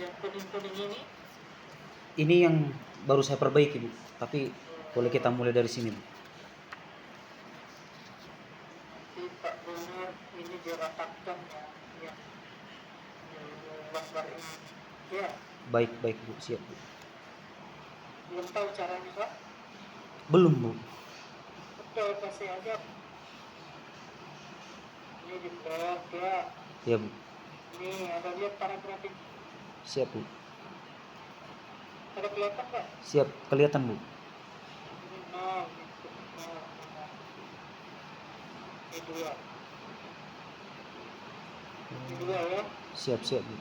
yang kuning-kuning ini? Ini yang baru saya perbaiki, Bu. Tapi boleh kita mulai dari sini, Bu. Nanti Pak Bonar ini dirapatkan ya, yang gambar ini. Ya, Baik, Bu. Siap, Bu. belum tahu caranya Pak? Belum, Bu. Betul, kasih aja. Ini di blok ya. Ya, Bu. Ini ada lihat paragraf ini. Siap, Bu. Ada kelihatan Pak? Siap, kelihatan, Bu. Ini nol, gitu. Nol, nol. Ini dua. Ini dua ya. Siap, Bu.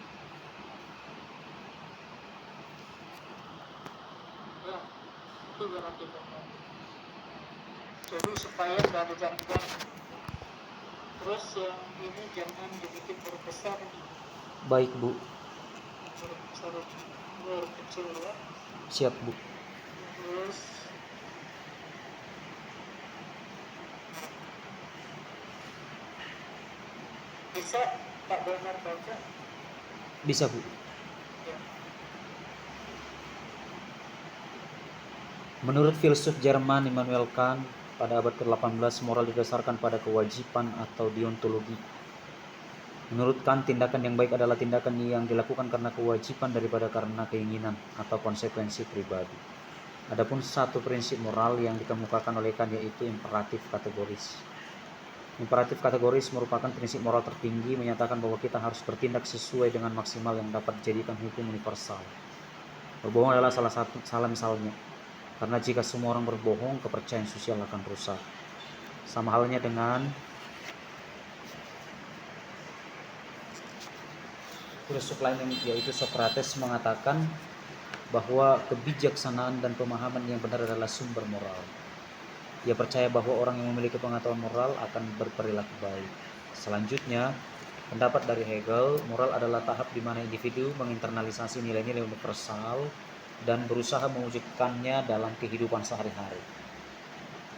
Ya, itu berarti Pak. Jadi supaya nggak ada jam-jam. Terus yang ini jangan dibikin huruf besar nih. Baik, Bu. Huruf besar, huruf kecil ya. Siap, Bu. Terus bisa Pak Bonar baca? Bisa, Bu. Ya. Menurut filsuf Jerman Immanuel Kant, pada abad ke-18, moral didasarkan pada kewajiban atau deontologi. Menurut Kant, tindakan yang baik adalah tindakan yang dilakukan karena kewajiban daripada karena keinginan atau konsekuensi pribadi. Adapun satu prinsip moral yang dikemukakan oleh Kant yaitu imperatif kategoris. Imperatif kategoris merupakan prinsip moral tertinggi, menyatakan bahwa kita harus bertindak sesuai dengan maksimal yang dapat dijadikan hukum universal. Berbohong adalah salah misalnya. Karena jika semua orang berbohong, kepercayaan sosial akan rusak. Sama halnya dengan filsuf lain yaitu Socrates mengatakan bahwa kebijaksanaan dan pemahaman yang benar adalah sumber moral. Ia percaya bahwa orang yang memiliki pengetahuan moral akan berperilaku baik. Selanjutnya, pendapat dari Hegel, moral adalah tahap di mana individu menginternalisasi nilai-nilai universal dan berusaha mewujudkannya dalam kehidupan sehari-hari.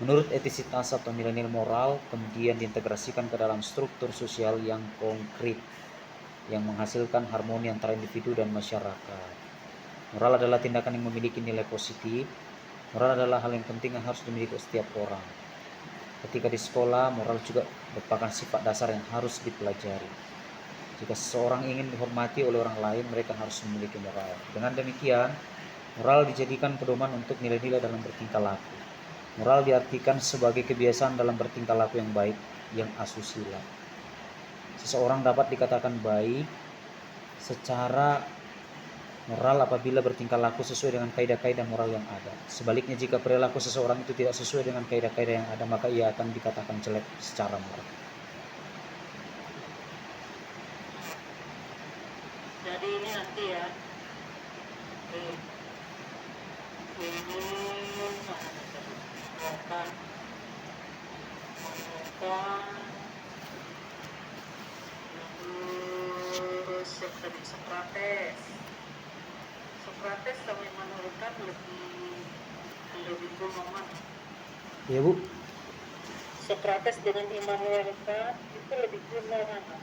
Menurut etisitas atau nilai-nilai moral kemudian diintegrasikan ke dalam struktur sosial yang konkret yang menghasilkan harmoni antara individu dan masyarakat. Moral adalah tindakan yang memiliki nilai positif. Moral adalah hal yang penting yang harus dimiliki setiap orang. Ketika di sekolah, moral juga merupakan sifat dasar yang harus dipelajari. Jika seseorang ingin dihormati oleh orang lain, mereka harus memiliki moral. Dengan demikian, moral dijadikan pedoman untuk nilai-nilai dalam bertingkah laku. Moral diartikan sebagai kebiasaan dalam bertingkah laku yang baik, yang asusila. Seseorang dapat dikatakan baik secara moral apabila bertingkah laku sesuai dengan kaidah-kaidah moral yang ada. Sebaliknya, jika perilaku seseorang itu tidak sesuai dengan kaidah-kaidah yang ada, maka ia akan dikatakan jelek secara moral. Jadi ini nanti ya. Ini akan terus yang tadi Socrates sama Immanuel Kant lebih kuno mana? Ya, Bu. Socrates dengan Immanuel Kant itu lebih kuno mana?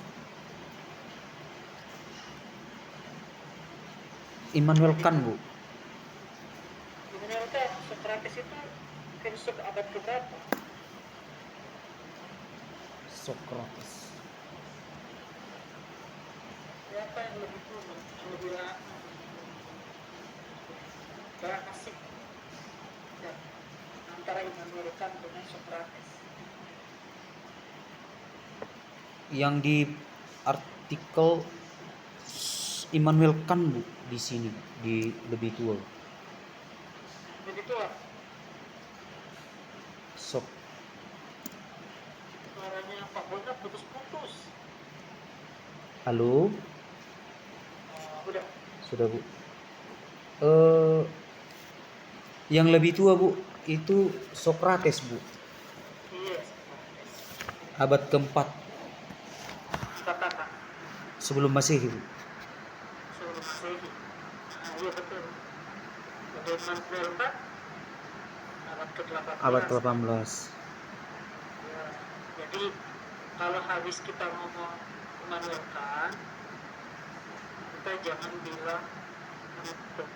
Immanuel Kant, Bu. Immanuel Kant, Socrates itu filsuf abad keberapa? Socrates. Siapa yang lebih kuno? Lebih lama? Asik ya, antara Immanuel Kant dengan Socrates. Yang di artikel Immanuel Kant, Bu, di sini di lebih tua. Lebih tua. Suaranya Pak Bonar putus-putus. Halo? Udah. Sudah, Bu. Yang lebih tua, Bu, itu Socrates, Bu. Iya, Abad keempat katakan sebelum Masehi, Bu. sebelum Masehi. Iya betul. Immanuel Kant abad ke-18. Abad ke-18. Ya, jadi kalau habis kita ngomong Immanuel Kant, kita jangan bilang menutup.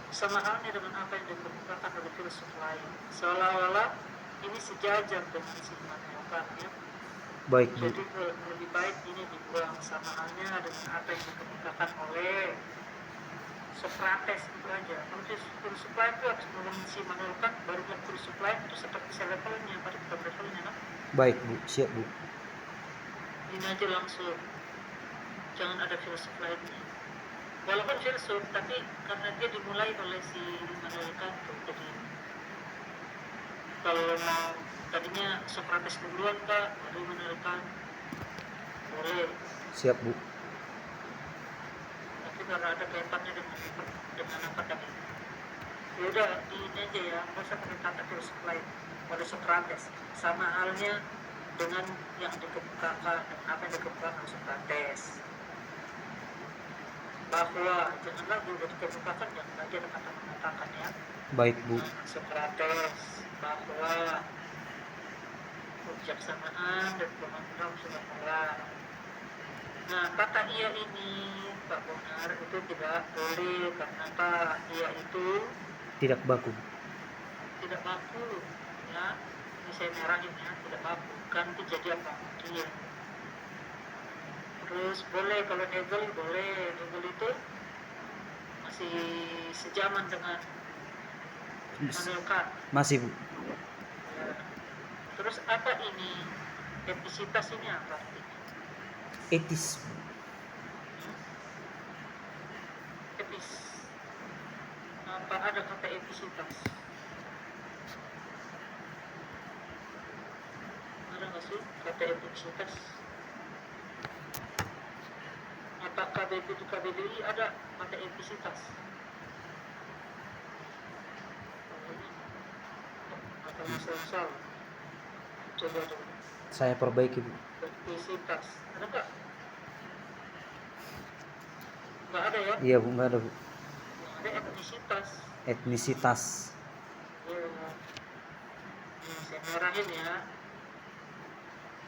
Sama halnya dengan apa yang dikemukakan oleh filsuf lain, seolah-olah ini sejajar dengan si Immanuel ya. Baik, Bu. Jadi lebih baik ini dibuang, sama halnya dengan apa yang dikemukakan oleh Socrates itu aja. Kalau filsuf lain itu harus ngomongin si Immanuel Kant, baru yang filsuf lain itu seperti selevelnya, baru kita levelnya nah. Baik, Bu. Siap, Bu. Ini aja langsung, jangan ada filsuf lainnya. Walaupun filsuf, tapi karena dia dimulai oleh si Immanuel Kant tuh, jadi kalau mau tadinya Socrates duluan Kak, baru Immanuel Kant, boleh. Siap, Bu. Tapi karena ada kaitannya dengan apa tadi, ya udah ini aja ya, nggak usah pakai kata filsuf lain pada Socrates. Sama halnya dengan yang dikemukakan dan apa yang dikemukakan oleh Socrates, bahwa jangan lagi udah dikemukakan, jangan lagi ada kata mengatakan ya. Baik, Bu. Socrates bahwa kebijaksanaan dan pemandang sudah moral. Nah, kata iya ini Pak Bonar itu tidak boleh, karena apa? Iya itu Tidak baku. tidak baku ya. Ini saya merahin ya, tidak baku, ganti jadi apa? Iya. Terus boleh kalau Hegel, boleh. Hegel itu masih sejaman dengan Immanuel Kant. Masih, Bu. Ya. Terus apa ini? Etisitas ini apa artinya? Etis. Etis. Apa ada kata etisitas? Ada nggak sih kata etisitas? Apakah di KBBI ada kata etisitas? Atau masal-masal? Coba dulu. Saya perbaiki, Bu. Etisitas. Ada nggak? Nggak ada ya? Iya, Bu. Nggak ada, Bu. Yang ada etnisitas. Etnisitas. Ya. Ini saya merahin ya.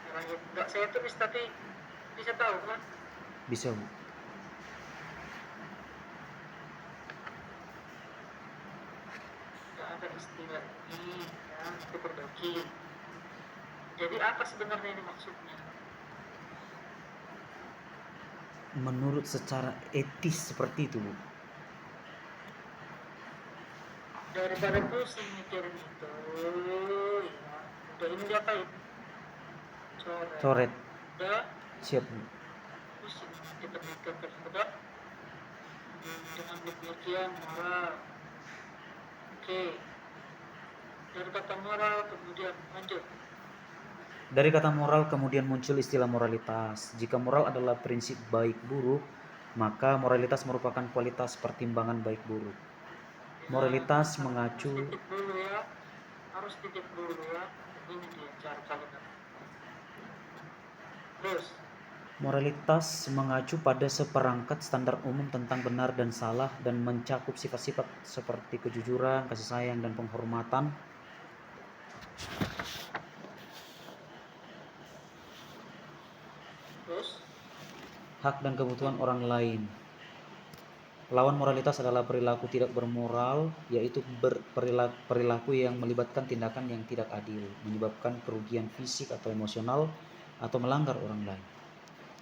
Merahin. Nggak saya tulis tapi bisa tahu kan? Bisa, Bu. Nggak ada istilah ini ya, itu perbaiki. Jadi apa sebenarnya ini maksudnya? Menurut secara etis seperti itu, Bu. Daripada pusing mikirin itu ya, udah ini diapain? Coret. Coret. Udah Siap, Bu. pusing kita mikirkan udah. Dengan demikian moral. Oke. Dari kata moral kemudian lanjut. Dari kata moral kemudian muncul istilah moralitas. Jika moral adalah prinsip baik buruk, maka moralitas merupakan kualitas pertimbangan baik buruk. Moralitas mengacu Titip dulu ya, harus titip dulu ya. Ini dia cara kalimat. Terus Moralitas mengacu pada seperangkat standar umum tentang benar dan salah dan mencakup sifat-sifat seperti kejujuran, kasih sayang, dan penghormatan. terus Hak dan kebutuhan orang lain. Lawan moralitas adalah perilaku tidak bermoral, yaitu perilaku yang melibatkan tindakan yang tidak adil, menyebabkan kerugian fisik atau emosional, atau melanggar orang lain.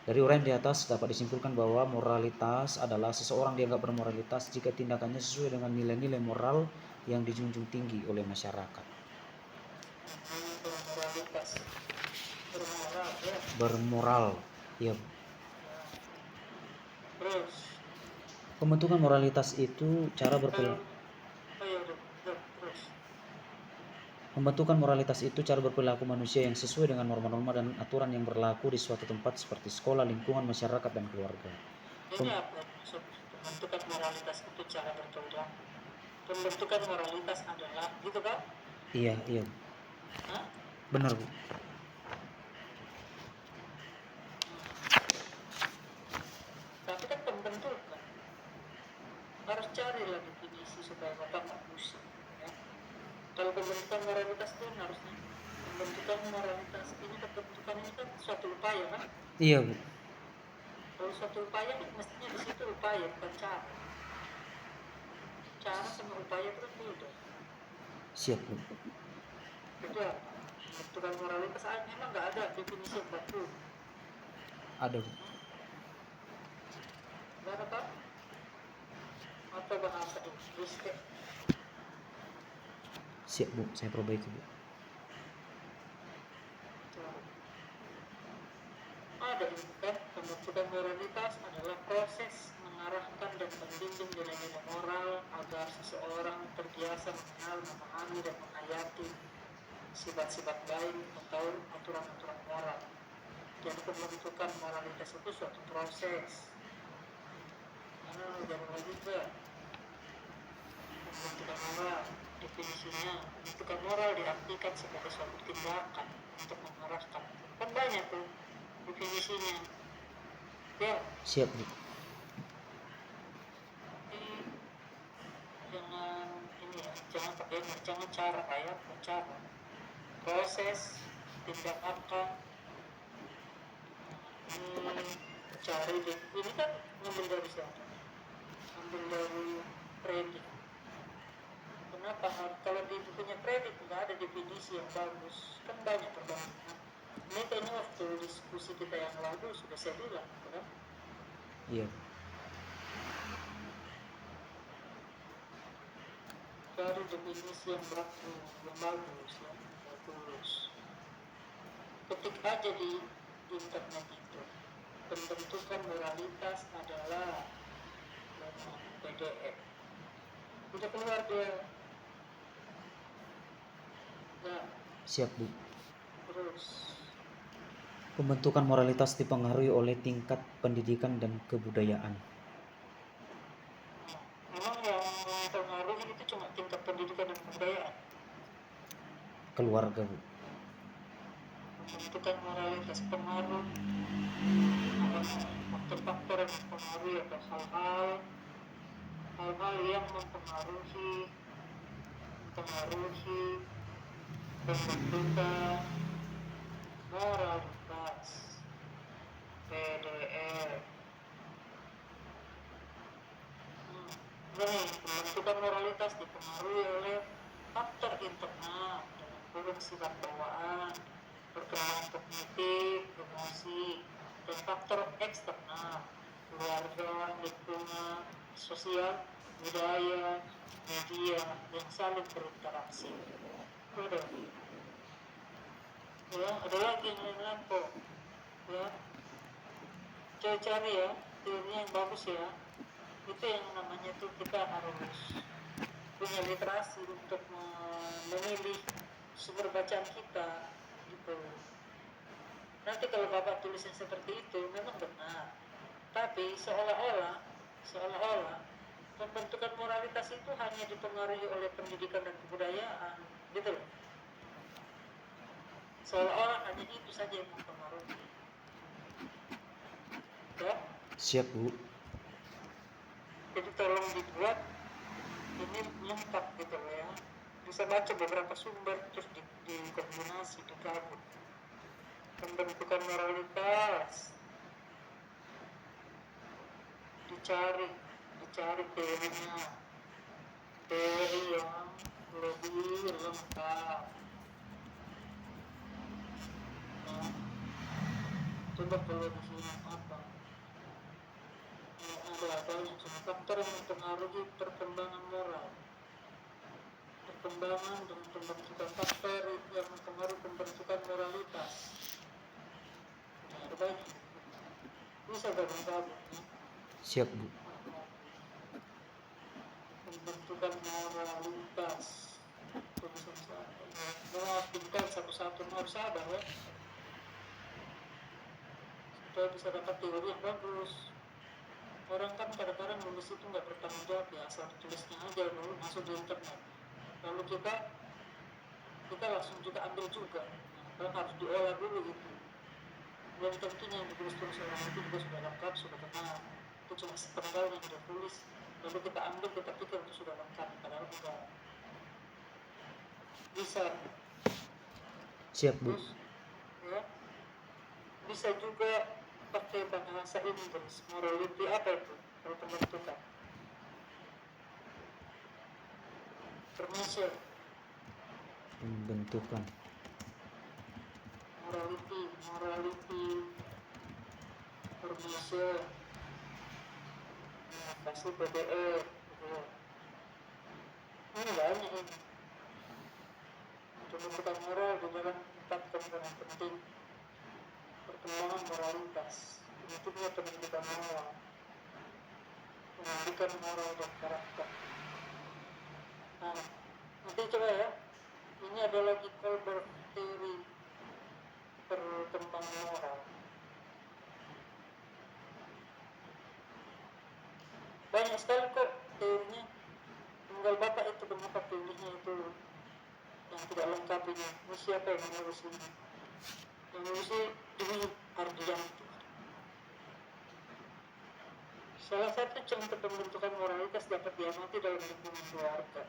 Dari uraian di atas dapat disimpulkan bahwa moralitas adalah seseorang dianggap bermoralitas jika tindakannya sesuai dengan nilai-nilai moral yang dijunjung tinggi oleh masyarakat. bermoralitas, bermoral ya. Bermoral, ya. Terus Pembentukan moralitas itu cara berperilaku. terus Pembentukan moralitas itu cara berperilaku manusia yang sesuai dengan norma-norma dan aturan yang berlaku di suatu tempat seperti sekolah, lingkungan, masyarakat, dan keluarga. ini apa maksud pembentukan moralitas itu cara berperilaku? Pembentukan moralitas adalah gitu kan? Iya. Hah? Benar, Bu. Tapi kan pembentukan harus carilah definisi supaya bapak nggak pusing ya. Kalau pembentukan moralitas itu harusnya pembentukan moralitas ini, pembentukan ini kan suatu upaya kan? Iya, Bu. Kalau suatu upaya kan mestinya di situ upaya bukan cara. Cara sama upaya itu kan beda. Siap Bu. Kedua, pembentukan moralitas memang nggak ada definisi yang baku. Ada Bu. Nggak ada Pak? Atau bahasa Inggris kayak Siap Bu, saya perbaiki Bu. ada ini kan, pembentukan moralitas adalah proses mengarahkan dan membimbing nilai-nilai moral agar seseorang terbiasa mengenal, memahami, dan menghayati sifat-sifat baik atau aturan-aturan moral. Jadi pembentukan moralitas itu suatu proses. Jangan lagi ke pembentukan moral. Definisinya, pembentukan moral diartikan sebagai suatu tindakan untuk mengarahkan. Kan banyak tuh definisinya. Ya, Siap Bu. jangan ini ya, jangan pakai jangan cara kayak cara proses tindakan cari deh. Ini kan ngambil dari siapa? Ambil dari predik. Kenapa? Kalau di bukunya predik nggak ada definisi yang bagus, kan banyak perbandingan. Ini kayaknya waktu diskusi kita yang lalu sudah saya bilang, kan? Iya. Cari definisi yang baku, yang bagus, yang bagus. Ketik aja di internet itu. Pembentukan moralitas adalah PDF. Udah keluar dia. Nah, Siap Bu. terus Pembentukan moralitas dipengaruhi oleh tingkat pendidikan dan kebudayaan. memang yang mempengaruhi itu cuma tingkat pendidikan dan kebudayaan. Keluarga Bu. Pembentukan moralitas pengaruh faktor-faktor yang mempengaruhi atau hal-hal yang mempengaruhi pembentukan moralitas PDR. Ini pembentukan moralitas dipengaruhi oleh faktor internal dalam kurung sifat bawaan, perkembangan kognitif, emosi, dan faktor eksternal, keluarga, lingkungan, sosial, budaya, media, yang saling berinteraksi. Ada, ya, ada lagi yang lain kok, ya. Coba cari ya, teorinya yang bagus ya. Itu yang namanya tuh kita harus punya literasi untuk memilih sumber bacaan kita gitu. Nanti kalau bapak tulisnya seperti itu memang benar, tapi seolah-olah pembentukan moralitas itu hanya dipengaruhi oleh pendidikan dan kebudayaan gitu loh. Seolah-olah hanya itu saja yang mempengaruhi ya. Siap Bu. Jadi tolong dibuat ini lengkap gitu loh ya, bisa baca beberapa sumber terus dikombinasi, digabung. Pembentukan moralitas dicari teorinya, teori yang lebih lengkap. Nah, coba kalau di sini apa? Ada banyak faktor yang mempengaruhi perkembangan moral. Perkembangan dan pembentukan faktor yang mempengaruhi pembentukan moralitas. Nah, ada banyak. Bisa gabung-gabung. Siap Bu. Pembentukan moralitas. Tulisan saya. Tinggal satu-satu harus sabar ya. Supaya bisa dapat teori yang bagus. Orang kan kadang-kadang nulis itu nggak bertanggung jawab ya, asal tulisnya aja dulu masuk di internet. Lalu kita langsung juga ambil juga. Nah, harus diolah dulu gitu. Belum tentunya yang ditulis orang itu juga sudah lengkap, sudah benar. Itu cuma sepenggal yang dia tulis. Lalu kita ambil, kita pikir itu sudah lengkap, padahal enggak. Bisa. Siap Bu. Terus, ya, bisa juga pakai bahasa Inggris. Morality apa itu? Kalau pembentukan. Permission. Pembentukan. Morality, permission. Nah, kasih PDE. Gitu. Ini banyak ini. Pembentukan moral di dalam 4 komponen penting. Perkembangan moralitas. Itu dia pembentukan moral. Pendidikan moral dan karakter. Nah, nanti coba ya. Ini ada lagi Colbert teori perkembangan moral. Banyak sekali kok teorinya. Tinggal bapak itu kenapa pilihnya itu yang tidak lengkap ini. Ini siapa yang menulis ini? Yang menulis ini Ardianto. Salah satu contoh pembentukan moralitas dapat diamati dalam lingkungan keluarga.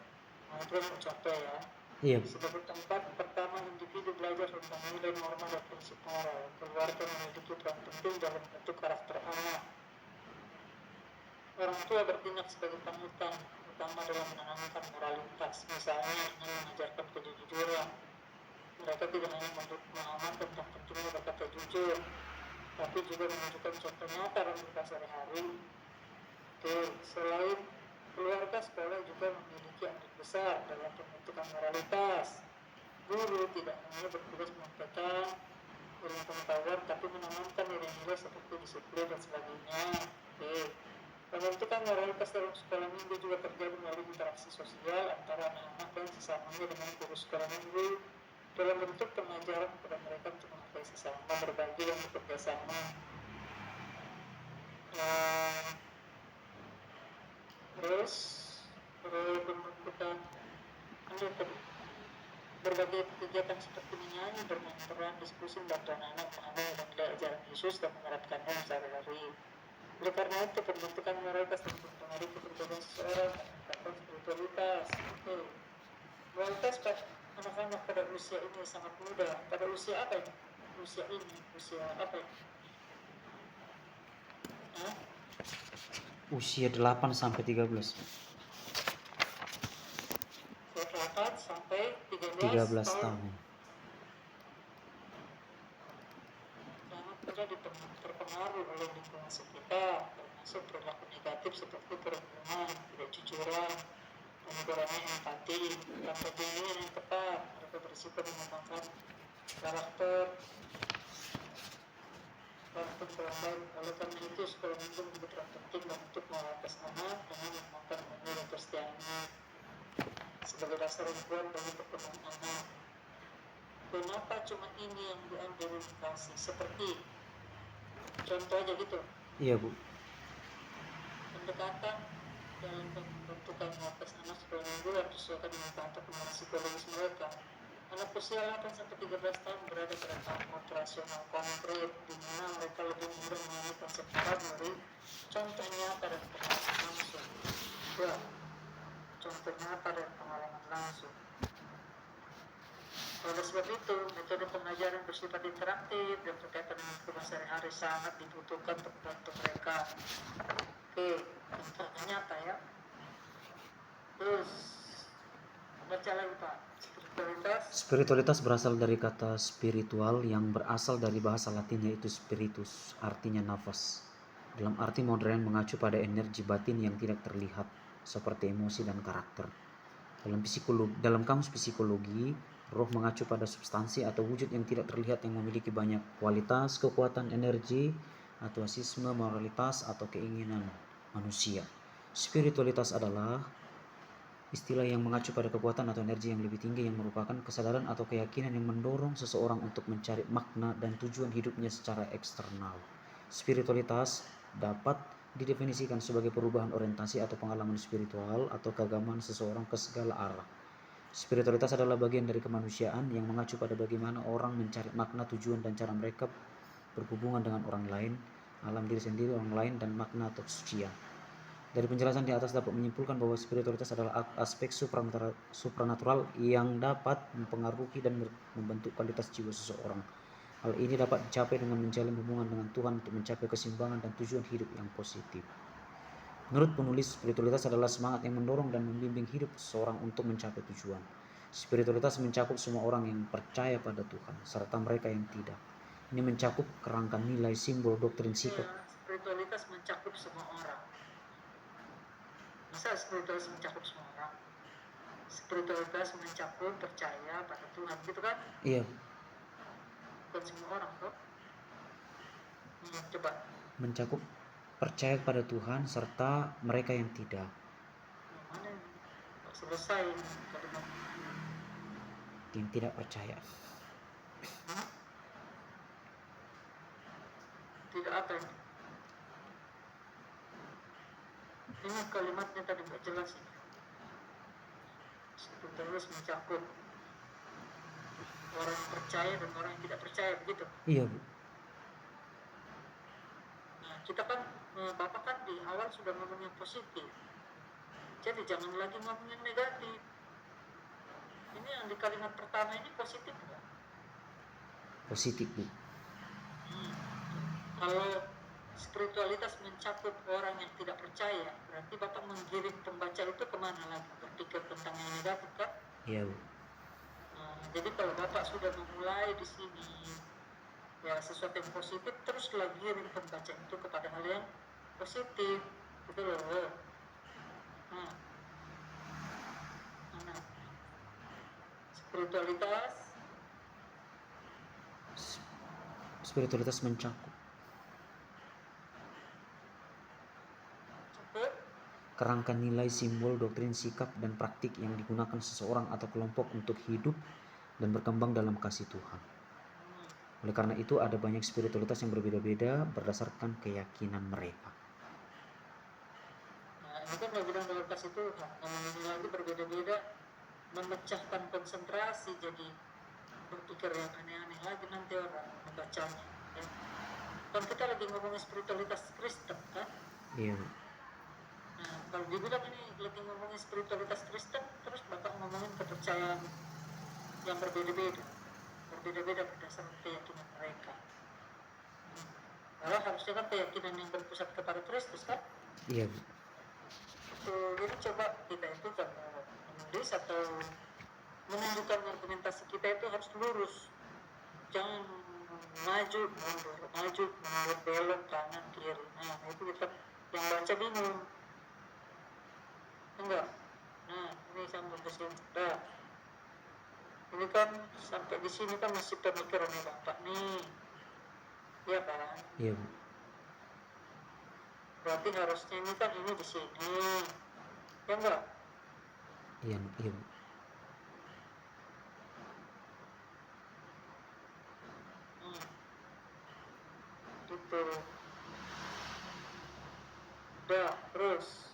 Nah, itu yang contoh ya. Iya. Sebagai tempat pertama individu belajar tentang nilai norma dan prinsip moral. Keluarga memiliki peran penting dalam bentuk karakter anak. Orang tua bertindak sebagai panutan, utama dalam menanamkan moralitas, misalnya dengan mengajarkan kejujuran. Mereka tidak hanya memahami tentang pentingnya berkata jujur, tapi juga menunjukkan contoh nyata dalam hidup sehari-hari. Selain keluarga, sekolah juga memiliki andil besar dalam pembentukan moralitas. Guru tidak hanya bertugas menyampaikan ilmu pengetahuan, tapi menanamkan nilai-nilai seperti disiplin dan sebagainya. Pembentukan moralitas dalam sekolah minggu juga terjadi melalui interaksi sosial antara anak-anak dan sesamanya dengan guru sekolah minggu dalam bentuk pengajaran kepada mereka untuk menghargai sesama, berbagi dan bekerja sama. Terus pembentukan berbagai kegiatan seperti menyanyi, bermain peran, diskusi, membantu anak-anak memahami dan nilai ajaran Yesus dan menerapkannya sehari-hari. Oleh karena itu, pembentukan moralitas dan mempengaruhi kepribadian seseorang meningkatkan spiritualitas. Moralitas anak-anak pada usia ini sangat muda. Pada usia apa ini? Usia apa ini? Usia 8 sampai 13. 8 sampai 13 tahun. Sangat mudah terpengaruh oleh lingkungan sekitar, termasuk perilaku negatif seperti perhubungan, ketidakjujuran, kurangnya empati, tanpa bimbingan yang tepat. Mereka berisiko mengembangkan karakter kurang baik. Oleh karena itu, sekolah minggu menjadi peran penting untuk mengatas anak dengan mengembangkan nilai dan kesetiaannya sebagai dasar yang kuat bagi perkembangan anak. Kenapa cuma ini yang diambil edukasi? Seperti contoh aja gitu. Iya, Bu. Pendekatan dalam pembentukan moralitas anak sekolah minggu harus disesuaikan dengan tahap perkembangan psikologis mereka. Anak usia 8 sampai 13 tahun berada pada tahap operasional konkret, di mana mereka lebih mudah memahami konsep moral dari contohnya pada pengalaman langsung. Contohnya pada pengalaman langsung. Oleh sebab itu, metode pengajaran bersifat interaktif dan berkaitan dengan kehidupan sehari-hari sangat dibutuhkan untuk membantu mereka. Contohnya nyata ya. Terus, baca lagi Pak. Spiritualitas berasal dari kata spiritual yang berasal dari bahasa Latin yaitu spiritus, artinya nafas. Dalam arti modern mengacu pada energi batin yang tidak terlihat, seperti emosi dan karakter. Dalam kamus psikologi, roh mengacu pada substansi atau wujud yang tidak terlihat yang memiliki banyak kualitas, kekuatan, energi, atau asisme, moralitas, atau keinginan manusia. Spiritualitas adalah istilah yang mengacu pada kekuatan atau energi yang lebih tinggi yang merupakan kesadaran atau keyakinan yang mendorong seseorang untuk mencari makna dan tujuan hidupnya secara eksternal. Spiritualitas dapat didefinisikan sebagai perubahan orientasi atau pengalaman spiritual atau keagamaan seseorang ke segala arah. Spiritualitas adalah bagian dari kemanusiaan yang mengacu pada bagaimana orang mencari makna, tujuan, dan cara mereka berhubungan dengan orang lain, alam diri sendiri, orang lain, dan makna atau kesucian. Dari penjelasan di atas dapat menyimpulkan bahwa spiritualitas adalah aspek supranatural yang dapat mempengaruhi dan membentuk kualitas jiwa seseorang. Hal ini dapat dicapai dengan menjalin hubungan dengan Tuhan untuk mencapai keseimbangan dan tujuan hidup yang positif. Menurut penulis, spiritualitas adalah semangat yang mendorong dan membimbing hidup seseorang untuk mencapai tujuan. Spiritualitas mencakup semua orang yang percaya pada Tuhan, serta mereka yang tidak. Ini mencakup kerangka nilai, simbol, doktrin, sikap. Ya, spiritualitas mencakup semua orang. Masa spiritualitas mencakup semua orang? Spiritualitas mencakup percaya pada Tuhan, gitu kan? Iya, Bukan semua orang kok. Coba. mencakup percaya pada Tuhan serta mereka yang tidak. Mana ini? Selesai kalimat. Yang tidak percaya. Hah? Tidak apa ini? Ini kalimatnya tadi nggak jelas ini. Spiritualitas mencakup orang yang percaya dan orang yang tidak percaya, begitu. Iya, Bu. Nah, kita kan, Bapak kan di awal sudah ngomong yang positif. Jadi jangan lagi ngomong yang negatif. Ini yang di kalimat pertama ini positif nggak? Positif, Bu. Kalau spiritualitas mencakup orang yang tidak percaya, berarti Bapak menggiring pembaca itu kemana lagi? Berpikir tentang yang negatif kan? Iya, Bu. Nah, jadi kalau Bapak sudah memulai di sini ya sesuatu yang positif, teruslah giring pembaca itu kepada hal yang positif, gitu loh. Nah, Spiritualitas mencakup cukup kerangka nilai, simbol, doktrin, sikap, dan praktik yang digunakan seseorang atau kelompok untuk hidup dan berkembang dalam kasih Tuhan. Oleh karena itu, ada banyak spiritualitas yang berbeda-beda berdasarkan keyakinan mereka. Nah, ini kan bilang dalam kasih Tuhan, namanya lagi berbeda-beda, memecahkan konsentrasi, jadi berpikir yang aneh-aneh lagi nanti orang membacanya. Ya. Kan kita lagi ngomongin spiritualitas Kristen kan? Iya. Nah, kalau dibilang ini lagi ngomongin spiritualitas Kristen, terus Bapak ngomongin kepercayaan yang berbeda-beda berdasarkan keyakinan mereka. Karena harusnya kan keyakinan yang berpusat kepada Kristus kan? Iya, Bu. Jadi coba kita itu kalau menulis atau menunjukkan argumentasi kita itu harus lurus, jangan maju mundur, belok kanan kiri. Nah itu kita yang baca bingung, enggak? Nah ini sambung ke sini. Nah, ini kan sampai di sini kan masih pemikirannya Bapak nih, ya kan? Iya, Bu. Berarti harusnya ini kan ini di sini, ya enggak? Iya, iya, Bu. Gitu. Udah, terus.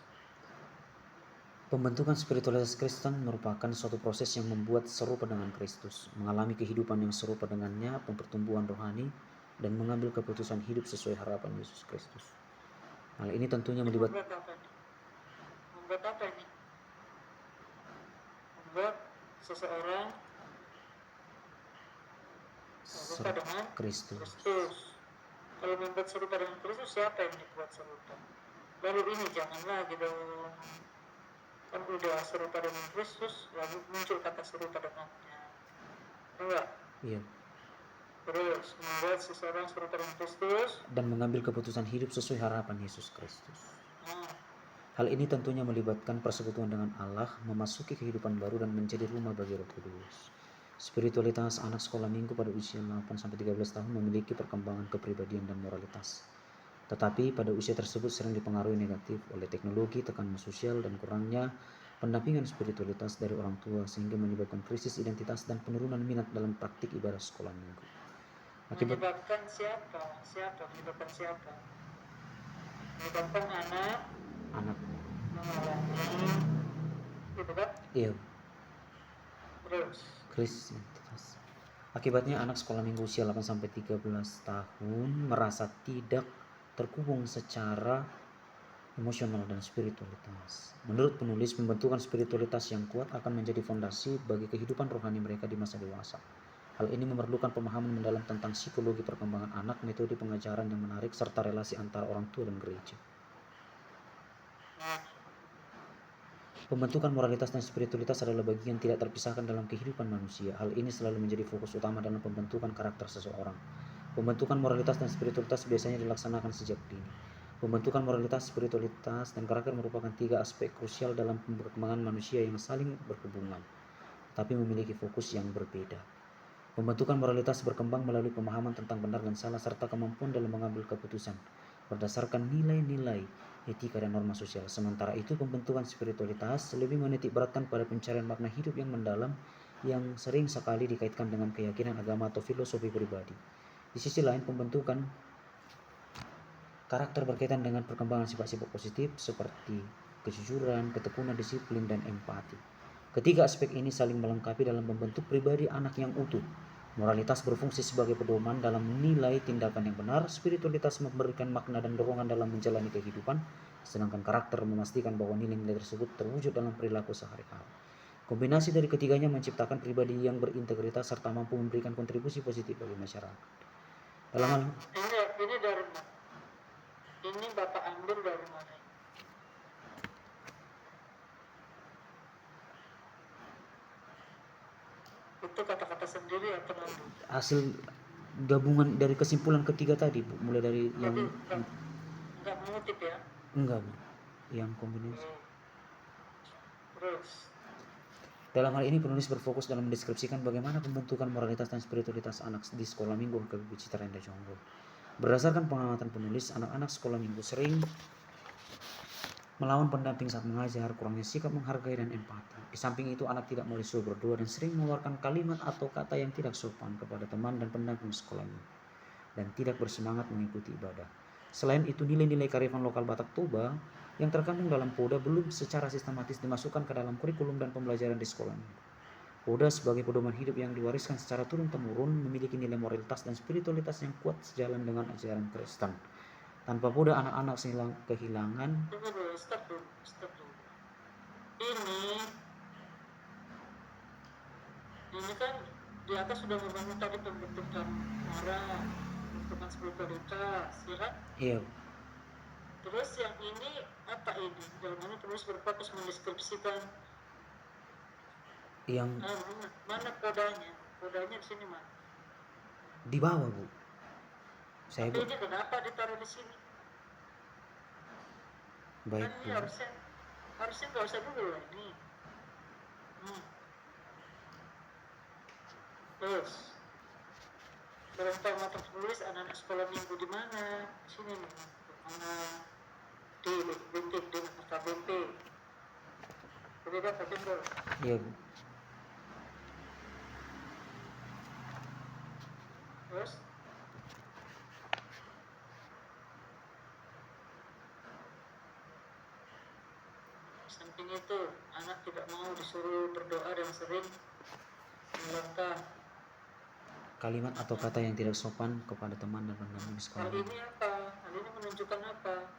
Pembentukan spiritualitas Kristen merupakan suatu proses yang membuat serupa dengan Kristus, mengalami kehidupan yang serupa dengannya, pertumbuhan rohani, dan mengambil keputusan hidup sesuai harapan Yesus Kristus. Hal ini tentunya melibatkan Membuat apa ini? Membuat seseorang serupa dengan Kristus. Kalau membuat serupa dengan Kristus, siapa yang dibuat serupa? Lalu ini jangan lagi dong. Kan udah serupa dengan Kristus, lalu muncul kata serupa dengannya. Enggak? Iya. Terus membuat seseorang serupa dengan Kristus dan mengambil keputusan hidup sesuai harapan Yesus Kristus. Nah, Hal ini tentunya melibatkan persekutuan dengan Allah, memasuki kehidupan baru dan menjadi rumah bagi Roh Kudus. Spiritualitas anak sekolah minggu pada usia 8-13 tahun memiliki perkembangan kepribadian dan moralitas. Tetapi pada usia tersebut sering dipengaruhi negatif oleh teknologi, tekanan sosial, dan kurangnya pendampingan spiritualitas dari orang tua sehingga menyebabkan krisis identitas dan penurunan minat dalam praktik ibadah sekolah minggu. Menyebabkan siapa? Menyebabkan siapa? Menyebabkan anak mengalami gitu kan? Iya. Terus Krisis identitas. Akibatnya anak sekolah minggu usia 8-13 tahun merasa tidak terhubung secara emosional dan spiritualitas. Menurut penulis, pembentukan spiritualitas yang kuat akan menjadi fondasi bagi kehidupan rohani mereka di masa dewasa. Hal ini memerlukan pemahaman mendalam tentang psikologi perkembangan anak, metode pengajaran yang menarik, serta relasi antara orang tua dan gereja. Pembentukan moralitas dan spiritualitas adalah bagian tidak terpisahkan dalam kehidupan manusia. Hal ini selalu menjadi fokus utama dalam pembentukan karakter seseorang. Pembentukan moralitas dan spiritualitas biasanya dilaksanakan sejak dini. Pembentukan moralitas, spiritualitas, dan karakter merupakan 3 aspek krusial dalam perkembangan manusia yang saling berhubungan, tapi memiliki fokus yang berbeda. Pembentukan moralitas berkembang melalui pemahaman tentang benar dan salah serta kemampuan dalam mengambil keputusan berdasarkan nilai-nilai etika dan norma sosial. Sementara itu, pembentukan spiritualitas lebih menitik beratkan pada pencarian makna hidup yang mendalam yang sering sekali dikaitkan dengan keyakinan agama atau filosofi pribadi. Di sisi lain, pembentukan karakter berkaitan dengan perkembangan sifat-sifat positif seperti kejujuran, ketekunan, disiplin, dan empati. Ketiga aspek ini saling melengkapi dalam membentuk pribadi anak yang utuh. Moralitas berfungsi sebagai pedoman dalam menilai tindakan yang benar, spiritualitas memberikan makna dan dorongan dalam menjalani kehidupan, sedangkan karakter memastikan bahwa nilai-nilai tersebut terwujud dalam perilaku sehari-hari. Kombinasi dari ketiganya menciptakan pribadi yang berintegritas serta mampu memberikan kontribusi positif bagi masyarakat. Dalam hal Ini dari mana? Ini Bapak ambil dari mana? Itu kata-kata sendiri atau nanti? hasil gabungan dari kesimpulan ketiga tadi, Bu, mulai dari yang Jadi nggak mengutip ya? enggak, Bu, yang kombinasi. Terus, Dalam hal ini penulis berfokus dalam mendeskripsikan bagaimana pembentukan moralitas dan spiritualitas anak di sekolah minggu KBP Citra Indah Jonggol. Berdasarkan pengamatan penulis, anak-anak sekolah minggu sering melawan pendamping saat mengajar, kurangnya sikap menghargai dan empati. Di samping itu, anak tidak mau disuruh berdoa dan sering mengeluarkan kalimat atau kata yang tidak sopan kepada teman dan pendamping sekolahnya, dan tidak bersemangat mengikuti ibadah. Selain itu, nilai-nilai kearifan lokal Batak Toba yang terkandung dalam PODA belum secara sistematis dimasukkan ke dalam kurikulum dan pembelajaran di sekolah. PODA sebagai pedoman hidup yang diwariskan secara turun-temurun memiliki nilai moralitas dan spiritualitas yang kuat sejalan dengan ajaran Kristen. Tanpa PODA, anak-anak kehilangan. tunggu dulu, stop dulu. Ini kan di atas sudah membangun tadi pembentukan moral, pembentukan spiritualitas, ya kan? Iya. Terus yang ini apa ini? Dalam ini terus berfokus mendeskripsikan Yang mana kodanya? Kodanya di sini mana? di bawah, Bu. Tapi ini kenapa ditaruh di sini? Baik, Kan Bu. ini harusnya nggak usah dulu lah ini. Terus dalam pengamatan penulis anak-anak sekolah minggu di mana? Sini nih, mana di bintik di KBP. Udah dapat itu. Iya, Bu. Terus samping itu anak tidak mau disuruh berdoa dan sering mengucapkan Kalimat atau kata yang tidak sopan kepada teman dan pendamping sekolah. Hal ini apa? Hal ini menunjukkan apa?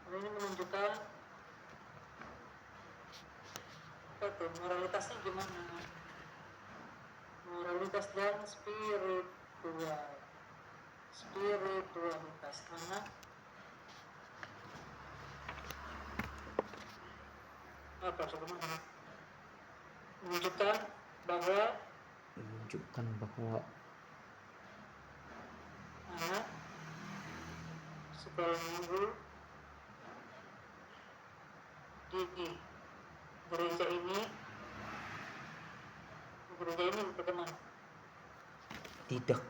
Hal ini menunjukkan apa tuh? Moralitasnya gimana? Moralitas dan spiritualitas anak apa sebenarnya? Menunjukkan bahwa anak sekolah minggu di gereja ini bagaimana? Tidak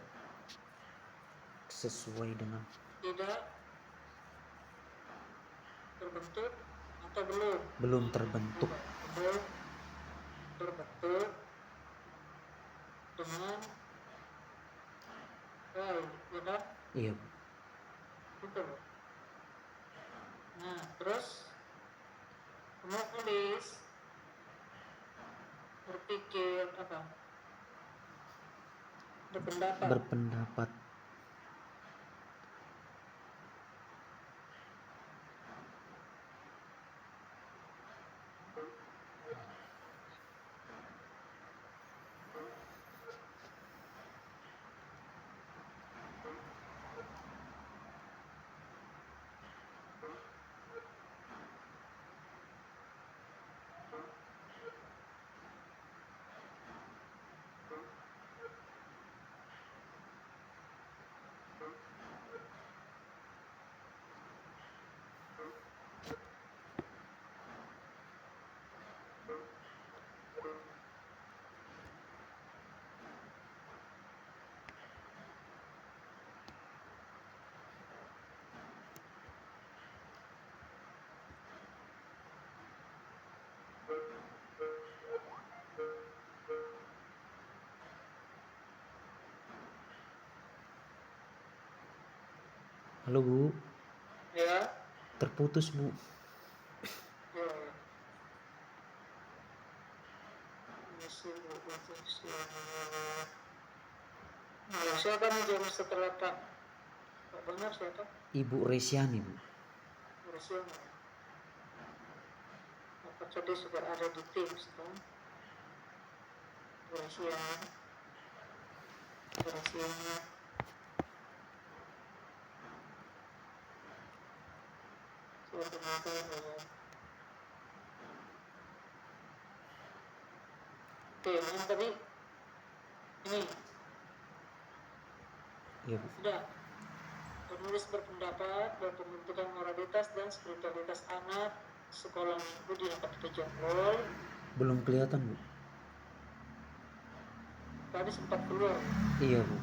sesuai dengan Tidak terbentuk atau belum terbentuk belum terbentuk dengan baik, ya kan? iya, Bu. Betul. Nah, terus penulis berpikir apa? Berpendapat Halo Bu, Ya, terputus Bu. ya, ya. Misi Indonesia. Nah, siapa nih jam setelah Pak Benar siapa? Ibu Resiani Bu. Harusnya apakah dia sudah ada di Teams kan? Harusnya saya ternyata ya. Oke, yang tadi ini Iya Bu. sudah penulis berpendapat bahwa pembentukan moralitas dan spiritualitas anak sekolah minggu di Jakarta Jonggol Belum kelihatan Bu. tadi sempat keluar. Iya Bu.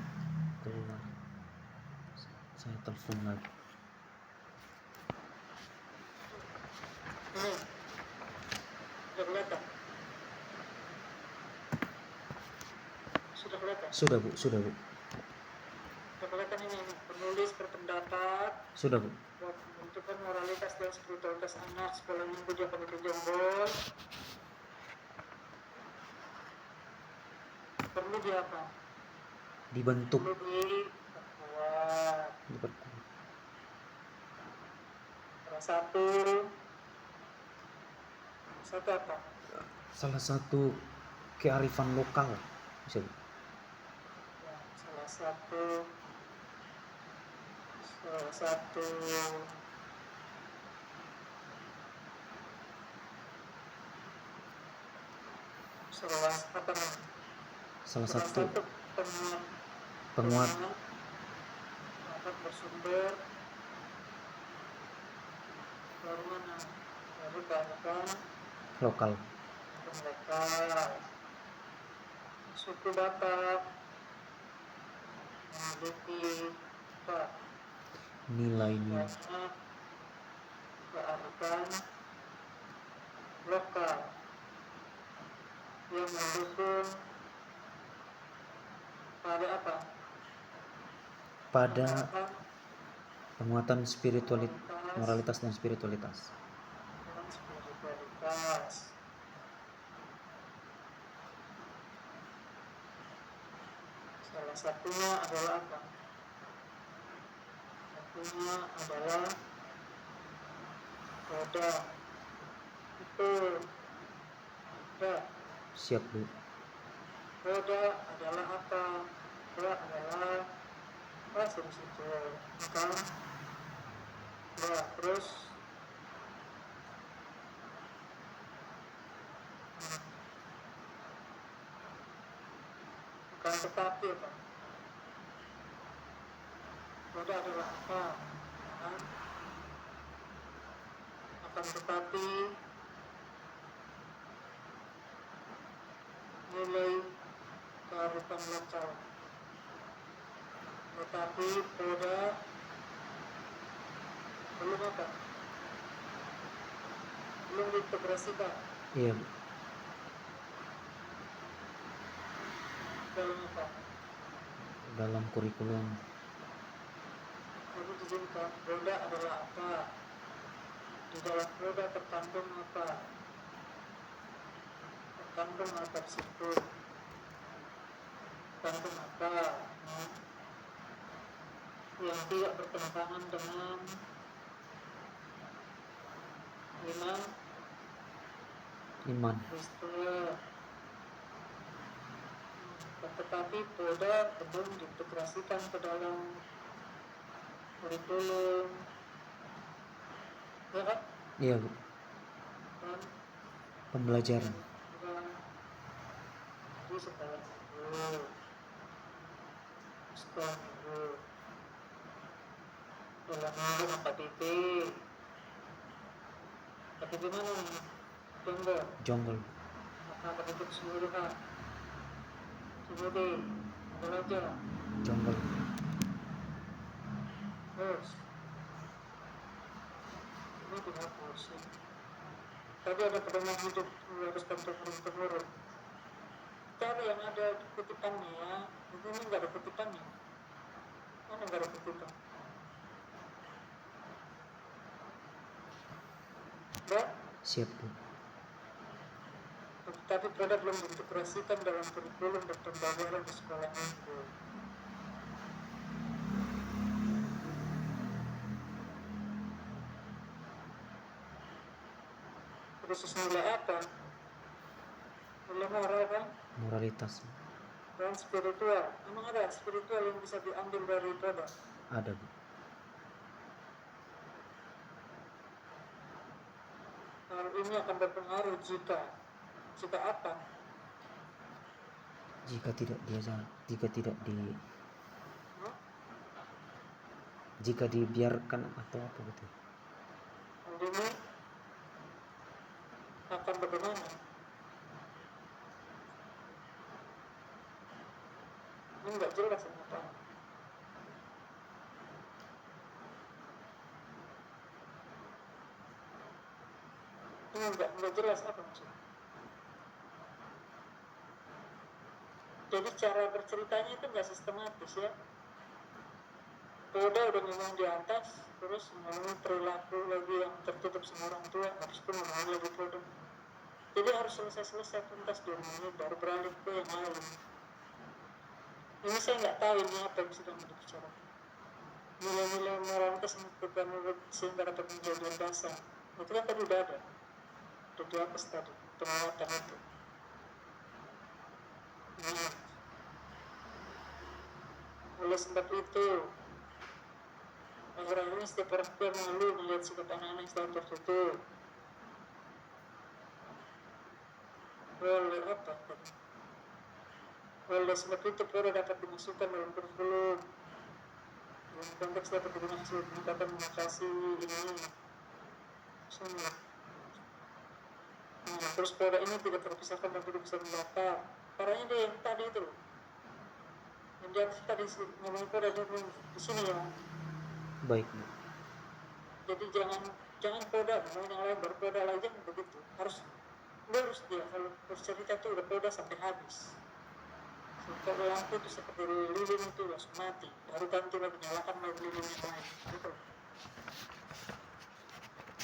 Keluar. Saya telepon lagi. Ini sudah kelihatan. Sudah kelihatan. Sudah Bu, sudah Bu. Sudah kelihatan ini penulis berpendapat Sudah Bu. bahwa pembentukan moralitas dan spiritualitas anak sekolah minggu di Jakarta Jonggol perlu di apa? Dibentuk. Perlu diperkuat. Diperkuat. Satu apa? Salah satu kearifan lokal. Bisa Bu. Ya, salah satu apa namanya? Salah Salah satu satu penguat penguat dapat bersumber dari mana? Dari bahkan lokal. lokal. Suku Batak memiliki apa? Nilai-nilai Banyak kearifan lokal yang mendukung pada apa? pada Penguatan penguatan moralitas dan spiritualitas. dan spiritualitas. Salah satunya adalah apa? Satunya adalah roda. Itu roda. Siap Bu. Roda adalah apa? Roda adalah apa di situ? Kan? Ya, terus bukan tetapi apa? Roda adalah apa? Kan? Akan tetapi nilai kearifan lokal. Tetapi roda belum apa? Belum diintegrasikan Iya Bu. dalam apa? Dalam kurikulum. Lalu dijelaskan roda adalah apa? Di dalam roda terkandung apa? Terkandung apa di situ? Terkandung apa? Yang tidak bertentangan dengan Iman. Kristen. Tetapi roda belum diintegrasikan ke dalam kurikulum, ya kan? Iya Bu. Dan Pembelajaran. di sekolah dulu, sekolah dulu, dalam minggu apa titik? Tapi gimana nih? Tunggu, Jonggol. apa titik keseluruhan? Coba deh, ambil aja. Jonggol. Terus, ini dihapus. Tadi ada pedoman hidup meluruskan turun-temurun. Cari yang ada kutipannya ya. Ini nggak ada kutipannya. Mana nggak ada kutipan? sudah, Siap Bu. tapi produk belum diintegrasikan dalam kurikulum dan pembelajaran di sekolah minggu. Khusus nilai apa? Nilai moral kan? Moralitas Bu. Dan spiritual. Emang ada spiritual yang bisa diambil dari produk? Ada Bu. Hal ini akan berpengaruh jika apa? Jika tidak Hmm? jika dibiarkan atau apa gitu. Hal ini akan bagaimana? Ini nggak jelas apa. Ini nggak jelas apa maksudnya. Jadi cara berceritanya itu nggak sistematis ya. Udah ngomong di atas, terus ngomong perilaku lagi yang tertutup sama orang tua, habis itu ngomong lagi produk. Jadi harus selesai tuntas dulu ini baru beralih ke yang lain. Ini saya nggak tahu ini apa yang sedang dibicarakan. Nilai-nilai moralitas yang menurut sehingga dapat menjadi dasar. Itu kan tadi udah ada di atas tadi penguatan itu. Nah, oleh sebab itu akhir-akhir ini setiap orang tua malu melihat sikap anak-anak yang selalu tertutup. Oleh apa? Oleh sebab itu Polri dapat dimasukkan dalam kurikulum. Dalam konteks dapat digunakan sebagai peningkatan mengatasi ini semua. Nah, terus Polri ini tidak terpisahkan dan tidak bisa mendata. Caranya dia yang tadi itu. Yang dia tadi ngomong Polri di sini ya. Baik Bu. Jadi jangan Polda ngomong yang lain baru Polda lagi begitu. Harus lurus dia kalau bercerita itu udah Polda sampai habis. Kalau lampu itu seperti lilin itu langsung mati, baru ganti lagi nyalakan lagi lilin yang lain. Gitu.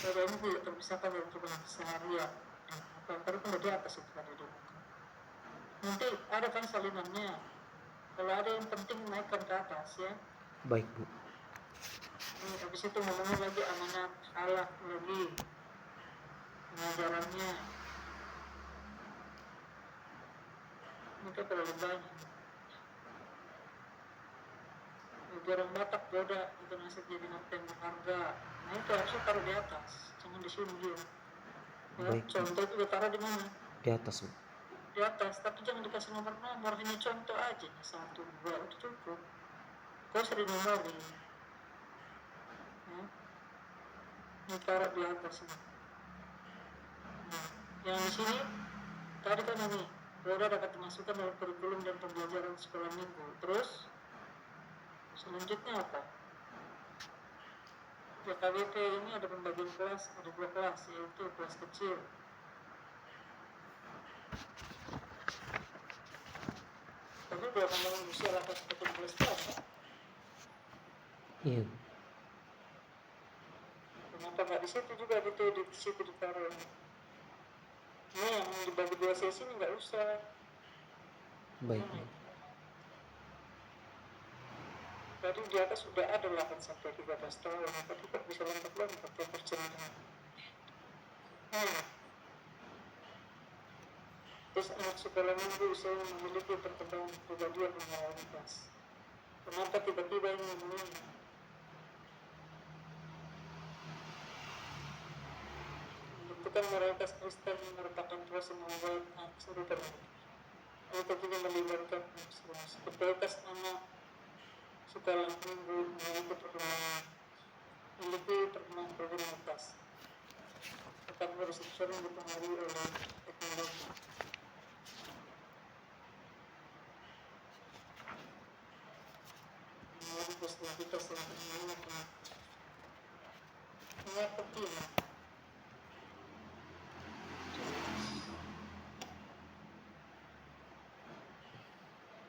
Kalau ini tidak terpisahkan dari kehidupan seharian. Kalau kan di atas itu ada di muka. Nanti ada kan salinannya. Kalau ada yang penting naikkan ke atas ya. Baik Bu. Habis itu ngomongnya lagi amanat Allah lagi pengajarannya. Itu terlalu banyak. Orang Batak beda itu nasib jadi harta yang berharga. Nah itu harusnya taruh di atas, jangan di sini dia. Ya, Baik. contoh itu taruh di mana? Di atas Bu. Di atas, tapi jangan dikasih nomor-nomor, hanya contoh aja, 1, 2 itu cukup. Kau sering memori. Ya. Ini taruh di atas ini. Nah, yang di sini tadi kan ini udah dapat dimasukkan dalam kurikulum dan pembelajaran sekolah minggu. Terus selanjutnya apa? Ya, KBP ini ada pembagian kelas, ada 2 kelas, yaitu kelas kecil. Tapi kalau kamu usia atas 14 tahun, Iya. kenapa nggak di situ juga di situ ditaruh? Ini yang dibagi 2 sesi ini nggak usah. Baik. Tadi di atas sudah ada 8 sampai 13 tahun, tapi kok bisa lompat-lompat ya perceraian. Terus anak sekolah minggu saya memiliki perkembangan kepribadian yang moralitas. Kenapa tiba-tiba ini ngomongnya? Membentukkan moralitas Kristen merupakan proses membuat serupa. Ini tentunya melibatkan kualitas anak sekolah minggu memiliki perkembangan prioritas. Tetapi harus sering dipengaruhi oleh teknologi. Kita selanjutnya ini penting.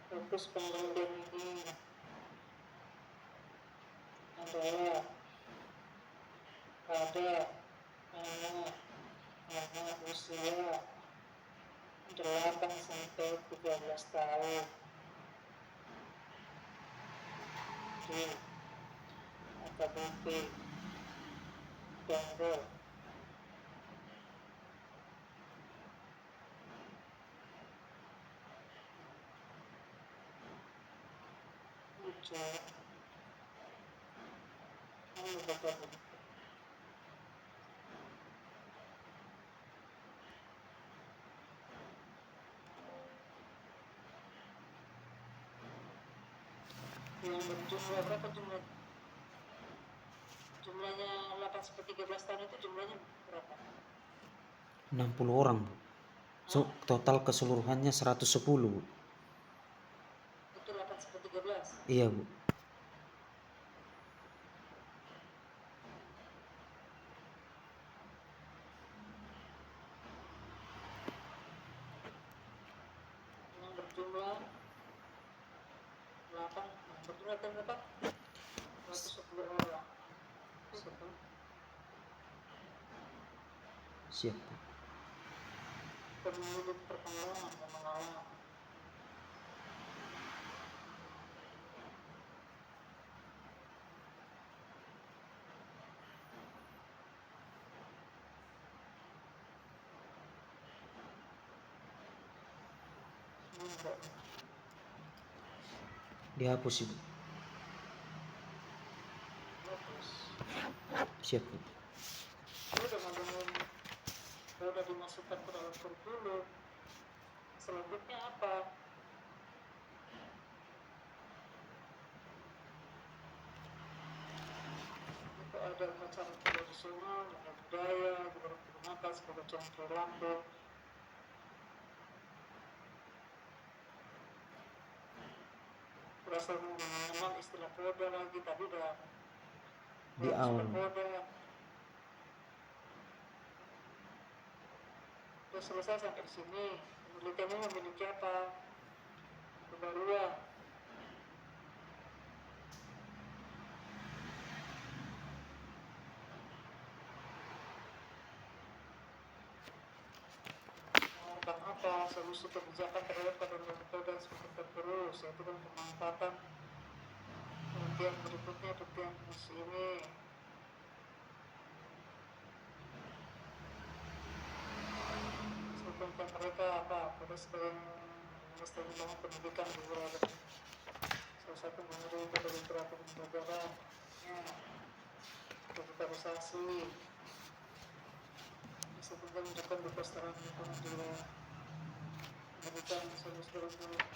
Fokus pembelajaran ini adalah pada anak usia 8 sampai 13 tahun. D. AKBP Kongo. Lucu. Ini bapak. Yang berjumlah berapa jumlahnya 8 sampai 13 tahun itu jumlahnya berapa? 60 orang, Bu. Total keseluruhannya 110, Bu. Itu 8 sampai 13. Iya, Bu. Yang berjumlah 8, berjumlah berapa? 110 orang. Siap, Bu. Pemilik perkembangan yang mengalami Dihapus, Ibu. bagus. Siap, Bu. Udah dimasukkan ke dalam kurikulum. Selanjutnya apa? Itu ada upacara tradisional, ada budaya, juga digunakan sebagai contoh perilaku. Berasal mengenal istilah koda lagi tadi dah. Di awal. Koda. Terus selesai sampai di sini. Penelitiannya memiliki apa? Kebaruan. Tentang apa? Solusi kebijakan terhadap metode semakin tergerus, yaitu kan pemanfaatan. Kemudian berikutnya penelitian fungsi ini. Tentang mereka apa? Pada sebagai membangun pendidikan di wilayah salah satu menurut dari beberapa negara digitalisasi sebelum menunjukkan pelestarian lingkungan di pendidikan seluruh semuanya.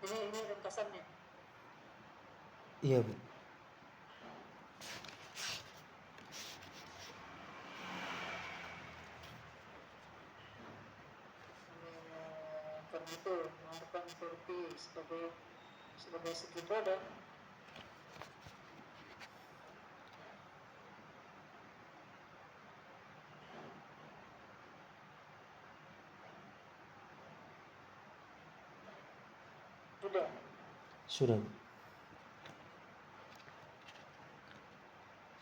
Ini ringkasannya. Iya, Bu. Karena itu mengharapkan Turki sebagai segi produk. Sudah, Bu.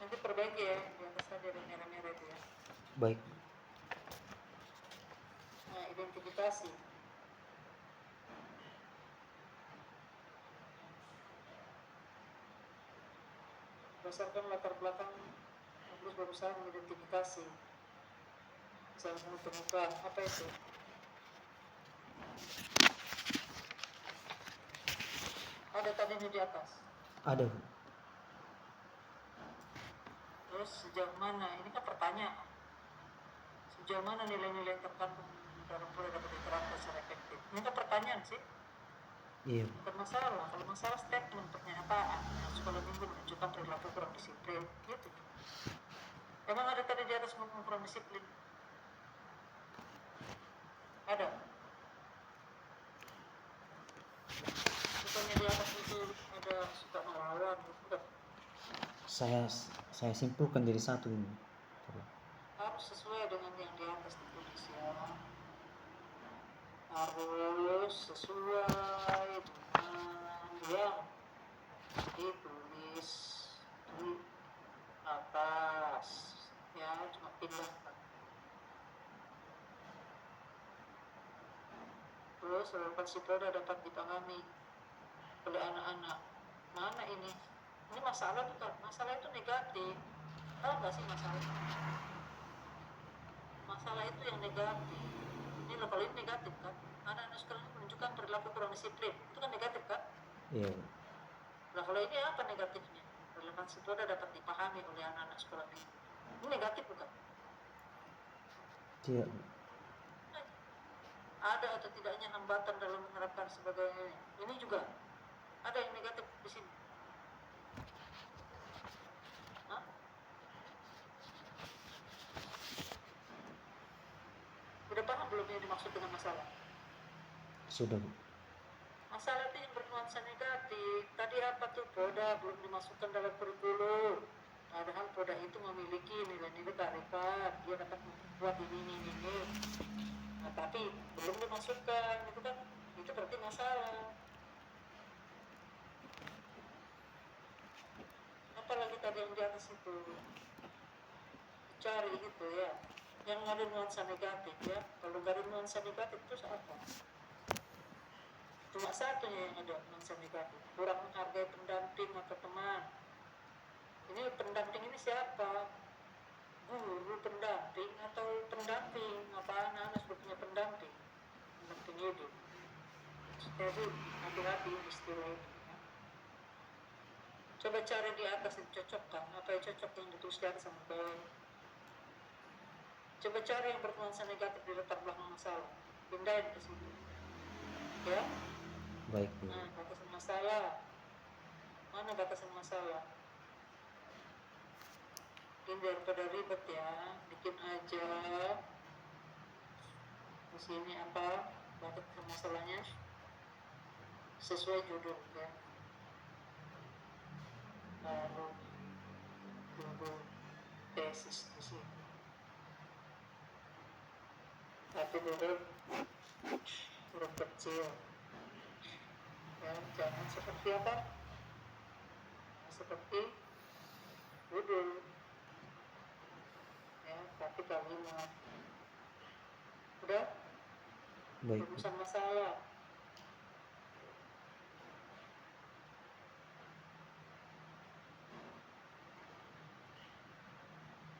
Nanti perbaiki ya, di atas ada merah-merah itu ya. Baik. Nah, identifikasi. Berdasarkan latar belakang, Publis berusaha mengidentifikasi salah satu penyebab. Apa itu? Ada tadinya di atas. Ada, Bu. Terus sejauh mana? Ini kan pertanyaan. Sejauh mana nilai-nilai yang terkandung dalam proyek dapat diterapkan secara efektif? Ini kan pertanyaan sih. Iya, Bu. Bukan masalah. Kalau masalah statement pernyataan yang sekolah minggu menunjukkan perilaku kurang disiplin, gitu. Emang ada tadi di atas ngomong kurang disiplin? Ada. Bukannya di atas itu ada suka melawan, bukan? Saya simpulkan jadi satu ini. Harus sesuai dengan yang di atas ditulis ya. Harus sesuai dengan relevansi produk dapat dipahami oleh anak-anak. Mana ini? Ini masalah bukan? Masalah itu negatif. Tahu nggak sih masalah? Masalah itu yang negatif. Ini loh, kalau ini negatif kan? Anak-anak sekarang ini menunjukkan perilaku kurang disiplin. Itu kan negatif kan? Iya. Nah kalau ini apa negatifnya? Relevansi produk dapat dipahami oleh anak-anak sekolah minggu. Ini negatif bukan? Tidak. Ada atau tidaknya hambatan dalam menerapkan sebagainya. Ini juga ada yang negatif di sini. Hah? Udah paham belum yang dimaksud dengan masalah? Sudah, Bu. Masalah itu yang bernuansa negatif. Tadi apa tuh? Produk belum dimasukkan dalam kurikulum. Padahal produk itu memiliki nilai-nilai kearifan. Dia dapat membuat ini. Nah, tapi belum dimasukkan, itu kan, itu berarti masalah. Apalagi tadi yang di atas itu cari gitu ya, yang ada nuansa negatif ya. Kalau nggak ada nuansa negatif terus apa? Cuma satunya yang ada nuansa negatif, kurang menghargai pendamping atau teman. Ini pendamping ini siapa? Guru pendamping atau pendamping? Apa anak-anak sudah punya pendamping hidup? Jadi hati-hati istilah itu ya. Coba cari di atas dicocokkan, apa yang cocok yang ditulis di atas sama bawah. Coba cari yang bernuansa negatif di latar belakang masalah, pindahin ke situ ya. Baik, Bu. Nah, batasan masalah, mana batasan masalah? Ini daripada ribet ya, bikin aja di sini apa batasan masalahnya sesuai judul ya. Lalu judul tesis di sini. Tapi huruf kecil ya, jangan seperti apa? Seperti judul ya, tapi kalimat. Udah? Baik, Bu. Rumusan masalah.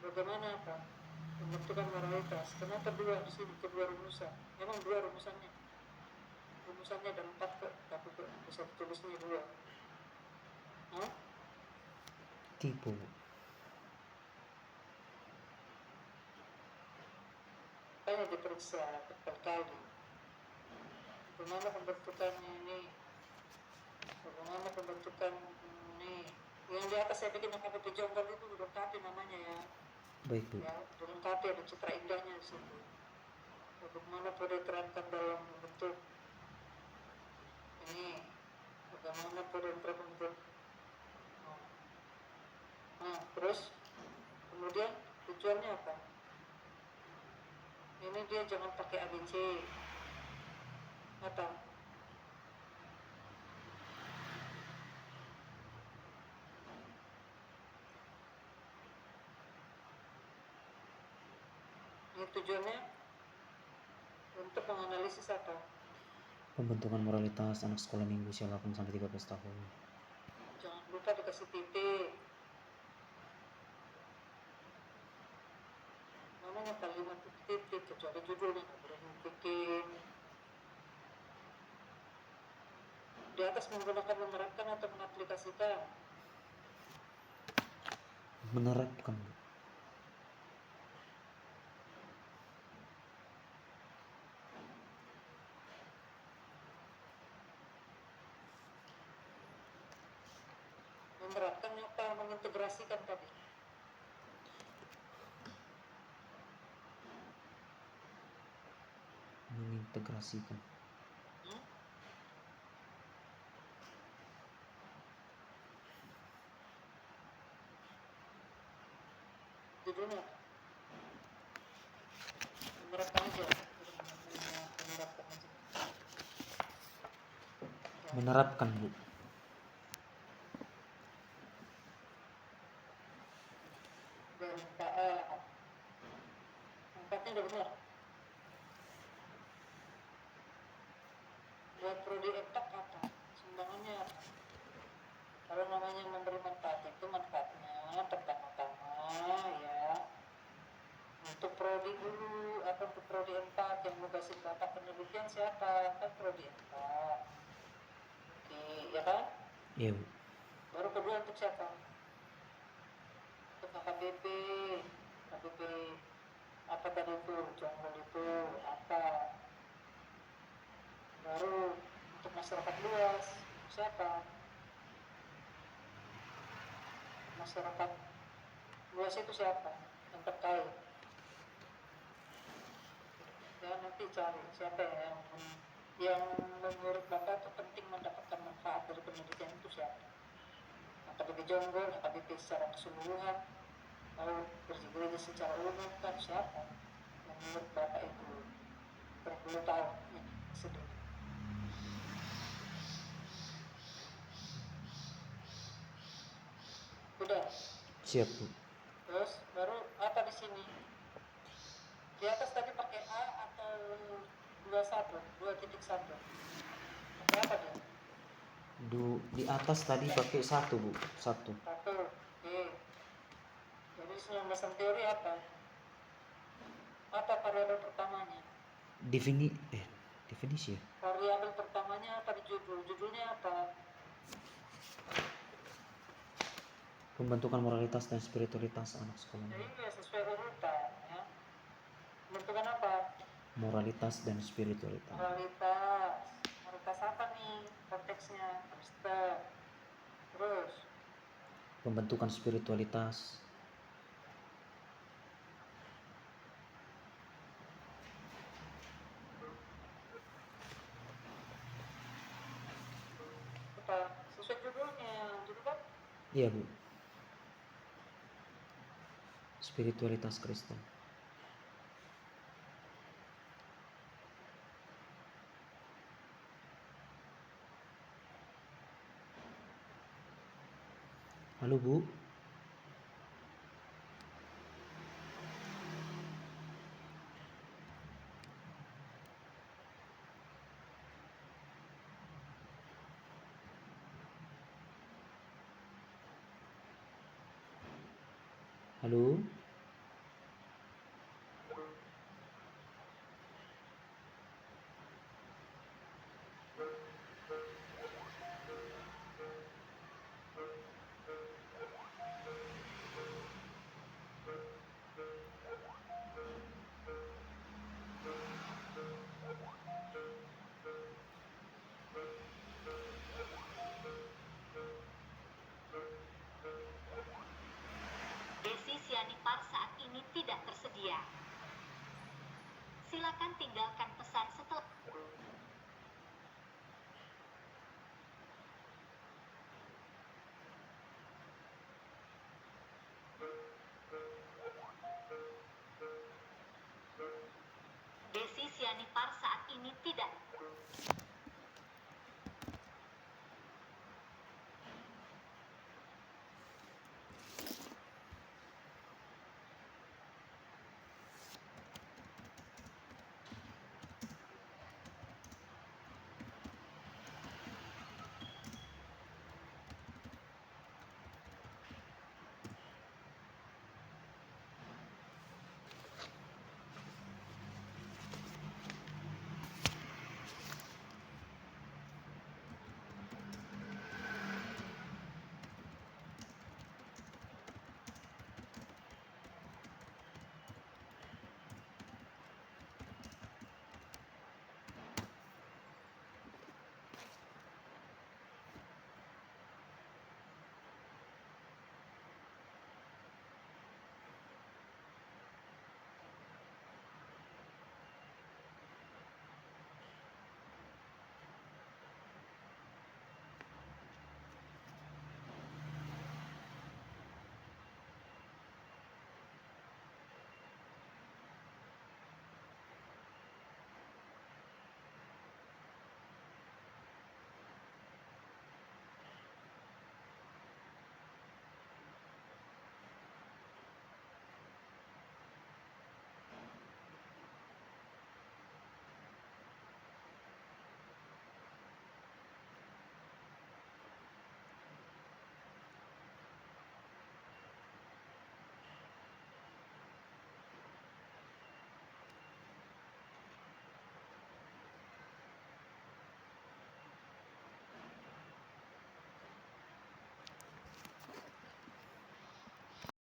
Bagaimana apa? Pembentukan moralitas. Kenapa dua di sini? Kedua rumusan. Memang dua rumusannya. Rumusannya ada 4 kok, tapi kok bisa tulisnya 2. Hah? Tipu, Bu. Kayaknya diperiksa berkali-kali. Bagaimana pembentukannya ini? Bagaimana pembentukan ini? Yang di atas saya bikin KPP Jonggol itu dilengkapi namanya ya. Baik, Bu. Ya, dilengkapi ada citra indahnya di situ. Bagaimana pada diterapkan dalam bentuk ini? Bagaimana pada terbentuk? Nah, terus kemudian tujuannya apa? Ini dia jangan pakai ABC. Apa? Ini tujuannya untuk menganalisis apa? Pembentukan moralitas anak sekolah minggu usia 8 sampai 13 tahun. Jangan lupa dikasih titik. Namanya kalimat titik, kecuali judulnya nggak boleh titik. Di atas menggunakan menerapkan atau mengaplikasikan. Menerapkan, Bu. Menerapkan apa? Mengintegrasikan tadi. Mengintegrasikan. Hmm? Judulnya menerapkan aja. Menerapkan aja. Menerapkan, Bu. Dan empatnya udah benar. kan perlu diangkat. Oke, ya kan? Iya Bu. Baru kedua untuk siapa? Untuk HKBP. HKBP apa tadi itu? Jonggol itu apa? Baru untuk masyarakat luas siapa? Masyarakat luas itu siapa yang terkait? Ya nanti cari siapa yang menurut Bapak itu penting mendapatkan manfaat dari penelitian itu siapa? HKBP Jonggol, HKBP secara keseluruhan, lalu gereja secara umum kan siapa? Yang menurut Bapak itu perlu tahu ini sedikit. Udah. Siap Bu. Terus baru apa di sini? Di atas tadi pakai A atau 21, 2.1. Pakai apa dia? Di atas tadi pakai 1 Bu. 1. 1. Oke. Jadi 19 teori apa? Apa variabel pertamanya? Definisi ya. Variabel pertamanya apa di judul? Judulnya apa? Pembentukan moralitas dan spiritualitas anak sekolah. Jadi ya sesuai urutan ya. Pembentukan apa? Moralitas dan spiritualitas. Moralitas. Moralitas apa nih konteksnya? Kristen. Terus Pembentukan spiritualitas. apa? Sesuai judulnya. Judul kan? Iya Bu. Spiritualitas Kristen. Halo Bu. Halo. Desisianipar saat ini tidak tersedia. Silakan tinggalkan pesan setelah